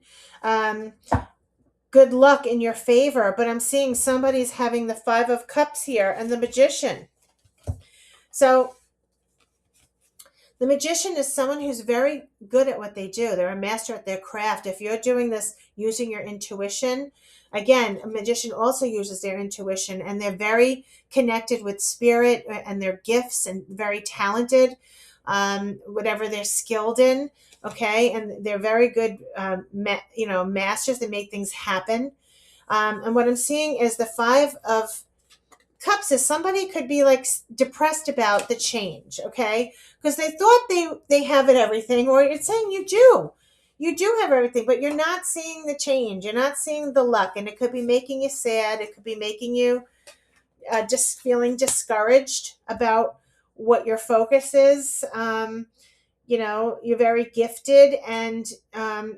Speaker 1: good luck in your favor. But I'm seeing somebody's having the Five of Cups here and the Magician. So the Magician is someone who's very good at what they do. They're a master at their craft. If you're doing this using your intuition, again, a magician also uses their intuition, and they're very connected with spirit and their gifts and very talented, whatever they're skilled in, okay? And they're very good, masters that make things happen. And what I'm seeing is the Five of Cups is somebody could be like depressed about the change, okay? Because they thought they have it everything, or it's saying you do have everything, but you're not seeing the change, you're not seeing the luck, and it could be making you sad, it could be making you just feeling discouraged about what your focus is. You're very gifted, and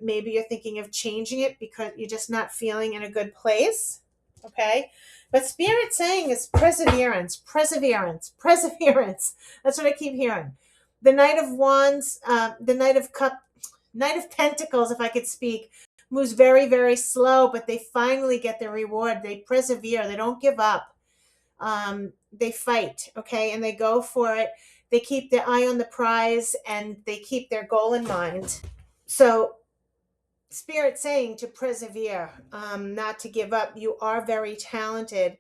Speaker 1: maybe you're thinking of changing it because you're just not feeling in a good place, okay? But Spirit's saying is perseverance, perseverance, perseverance. That's what I keep hearing. The Knight of Wands, the Knight of Pentacles, if I could speak, moves very, very slow, but they finally get their reward. They persevere. They don't give up. They fight, okay, and they go for it. They keep their eye on the prize, and they keep their goal in mind. So Spirit saying to persevere, not to give up. You are very talented,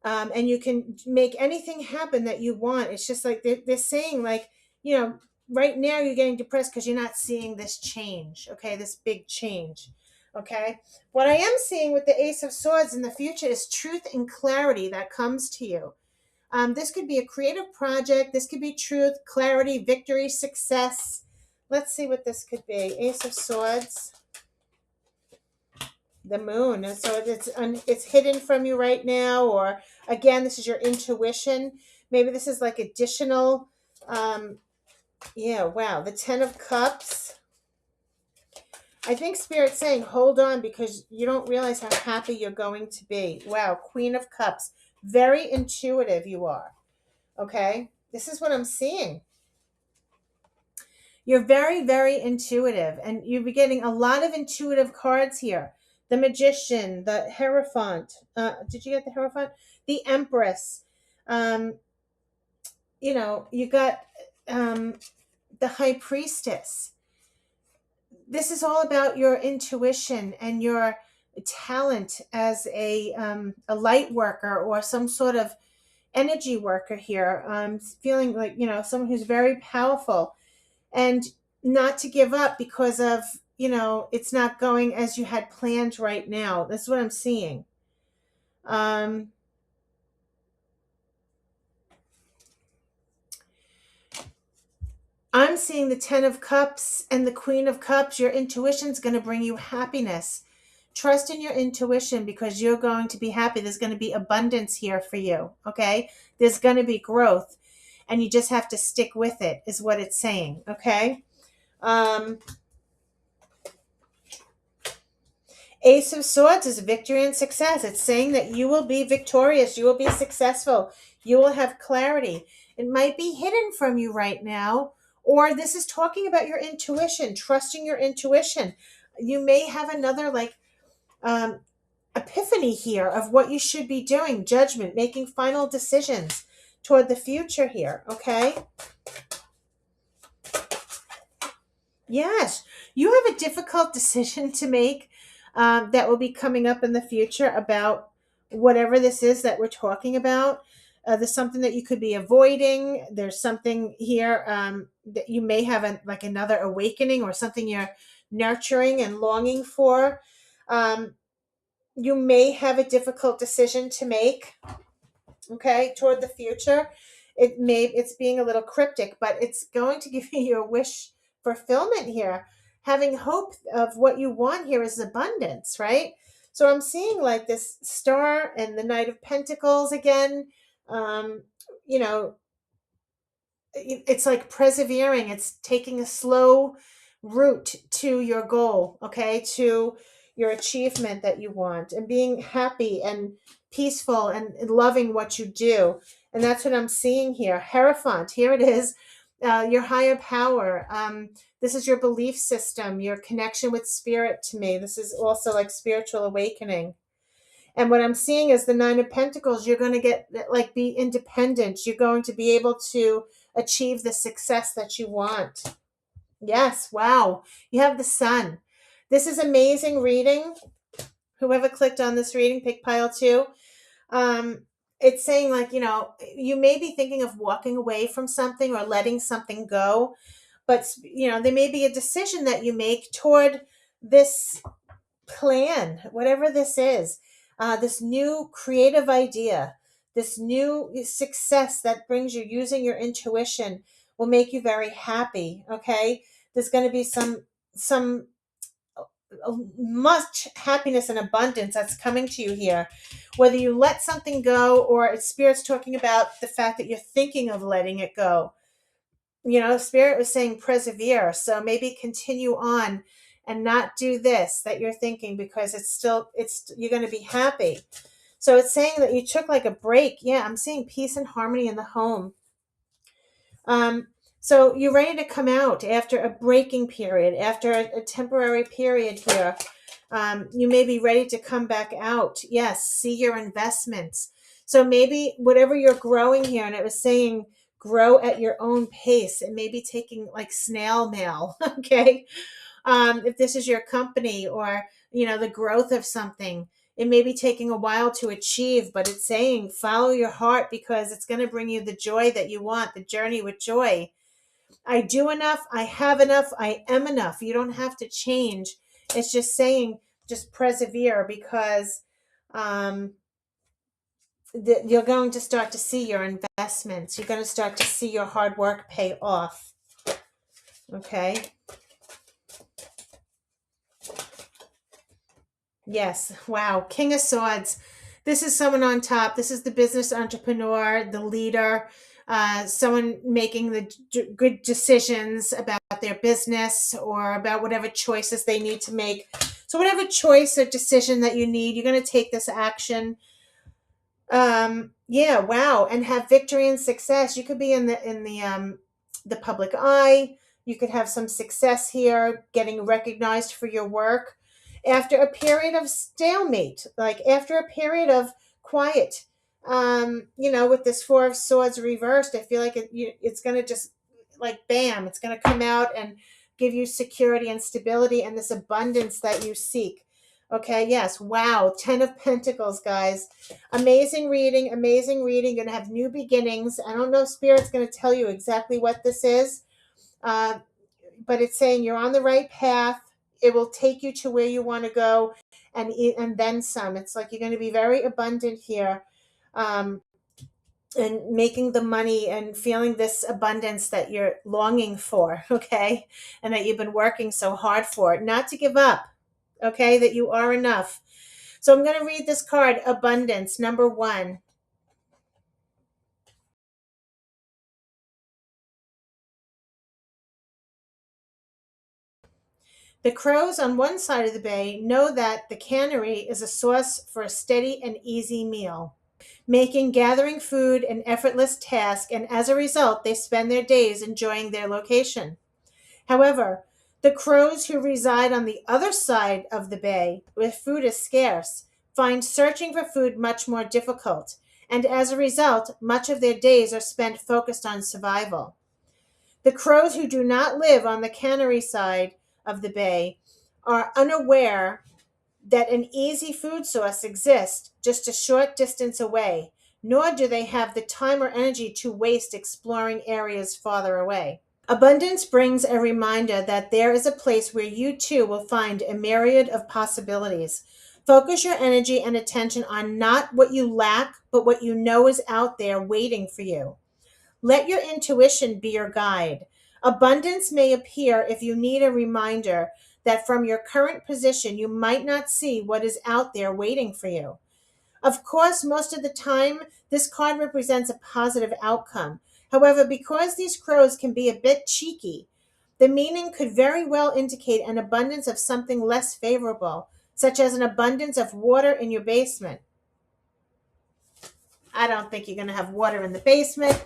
Speaker 1: and you can make anything happen that you want. It's just like they're saying, like, right now you're getting depressed because you're not seeing this change, okay, this big change, okay? What I am seeing with the Ace of Swords in the future is truth and clarity that comes to you. This could be a creative project. This could be truth, clarity, victory, success. Let's see what this could be. Ace of Swords. The Moon. And so it's hidden from you right now, or again, this is your intuition. Maybe this is like additional. Wow. The Ten of Cups. I think Spirit's saying, hold on, because you don't realize how happy you're going to be. Wow. Queen of Cups. Very intuitive you are. Okay. This is what I'm seeing. You're very, very intuitive, and you'll be getting a lot of intuitive cards here. The Magician, the Hierophant. Did you get the Hierophant? The Empress. You got the High Priestess. This is all about your intuition and your talent as a light worker or some sort of energy worker here. Feeling like, someone who's very powerful, and not to give up because of, it's not going as you had planned right now. That's what I'm seeing. I'm seeing the 10 of Cups and the Queen of Cups. Your intuition's going to bring you happiness. Trust in your intuition because you're going to be happy. There's going to be abundance here for you, okay? There's going to be growth, and you just have to stick with it, is what it's saying, okay? Um, Ace of Swords is victory and success. It's saying that you will be victorious. You will be successful. You will have clarity. It might be hidden from you right now, or this is talking about your intuition, trusting your intuition. You may have another um, epiphany here of what you should be doing, judgment, making final decisions toward the future here, okay? Yes, you have a difficult decision to make that will be coming up in the future about whatever this is that we're talking about. There's something that you could be avoiding. There's something here that you may have like another awakening or something you're nurturing and longing for. You may have a difficult decision to make, okay, toward the future. It's being a little cryptic, but it's going to give you your wish fulfillment here. Having hope of what you want here is abundance, right? So I'm seeing like this star and the Knight of Pentacles again. um you know, it's like persevering. It's taking a slow route to your goal, okay, to your achievement that you want, and being happy and peaceful and loving what you do. And that's what I'm seeing here. Hierophant, here it is. Your higher power. This is your belief system, your connection with spirit. To me, this is also like spiritual awakening. And what I'm seeing is the Nine of Pentacles. You're going to get like be independent. You're going to be able to achieve the success that you want. Yes, wow. You have the Sun. This is amazing reading. Whoever clicked on this reading, pick pile two. It's saying like, you know, you may be thinking of walking away from something or letting something go, but you know, there may be a decision that you make toward this plan, whatever this is, this new creative idea, this new success that brings you using your intuition will make you very happy. Okay, there's going to be some much happiness and abundance that's coming to you here, whether you let something go or it's spirit's talking about the fact that you're thinking of letting it go. You know, spirit was saying persevere, so maybe continue on and not do this that you're thinking, because it's you're going to be happy. So it's saying that you took like a break. Yeah, I'm seeing peace and harmony in the home. So you're ready to come out after a breaking period, after a temporary period here. You may be ready to come back out. Yes, see your investments. So maybe whatever you're growing here, and it was saying grow at your own pace, and maybe taking like snail mail. Okay. If this is your company, or, you know, the growth of something, it may be taking a while to achieve, but it's saying follow your heart because it's going to bring you the joy that you want, the journey with joy. I do enough, I have enough, I am enough. You don't have to change. It's just saying, just persevere, because um, you're going to start to see your investments. You're going to start to see your hard work pay off. Okay. Yes. Wow. King of Swords. This is someone on top. This is the business entrepreneur, the leader, someone making the good decisions about their business or about whatever choices they need to make. So whatever choice or decision that you need, you're going to take this action. Yeah. Wow. And have victory and success. You could be in the public eye. You could have some success here, getting recognized for your work after a period of stalemate, like after a period of quiet. You know, with this Four of Swords reversed, I feel like it's going to just like bam, it's going to come out and give you security and stability and this abundance that you seek. Okay, yes, wow, 10 of Pentacles, guys. Amazing reading, amazing reading. You're going to have new beginnings. I don't know if Spirit's going to tell you exactly what this is, but it's saying you're on the right path. It will take you to where you want to go, and then some. It's like you're going to be very abundant here. Um, and making the money and feeling this abundance that you're longing for, okay? And that you've been working so hard for, not to give up, okay? That you are enough. So I'm going to read this card, Abundance, number 1. The crows on one side of the bay know that the cannery is a source for a steady and easy meal, making gathering food an effortless task, and as a result, they spend their days enjoying their location. However, the crows who reside on the other side of the bay, where food is scarce, find searching for food much more difficult, and as a result, much of their days are spent focused on survival. The crows who do not live on the cannery side of the bay are unaware that an easy food source exists just a short distance away, nor do they have the time or energy to waste exploring areas farther away. Abundance brings a reminder that there is a place where you too will find a myriad of possibilities. Focus your energy and attention on not what you lack, but what you know is out there waiting for you. Let your intuition be your guide. Abundance may appear if you need a reminder that from your current position, you might not see what is out there waiting for you. Of course, most of the time, this card represents a positive outcome. However, because these crows can be a bit cheeky, the meaning could very well indicate an abundance of something less favorable, such as an abundance of water in your basement. I don't think you're going to have water in the basement.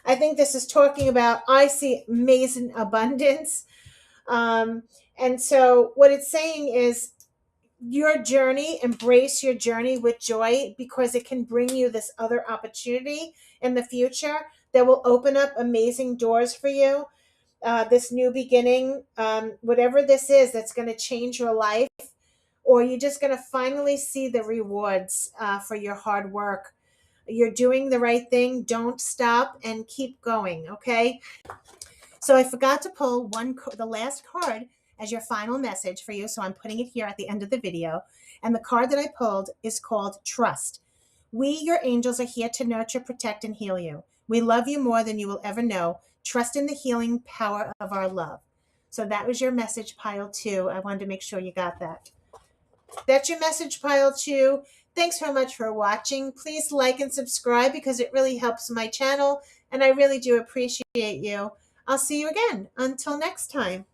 Speaker 1: I think this is talking about, I see amazing abundance. Um, and so, what it's saying is, your journey, embrace your journey with joy, because it can bring you this other opportunity in the future that will open up amazing doors for you. This new beginning, whatever this is, that's going to change your life, or you're just going to finally see the rewards for your hard work. You're doing the right thing. Don't stop and keep going. Okay. So I forgot to pull the last card as your final message for you. So I'm putting it here at the end of the video. And the card that I pulled is called Trust. We, your angels, are here to nurture, protect, and heal you. We love you more than you will ever know. Trust in the healing power of our love. So that was your message, pile 2. I wanted to make sure you got that. That's your message, pile 2. Thanks so much for watching. Please like and subscribe because it really helps my channel, and I really do appreciate you. I'll see you again. Until next time.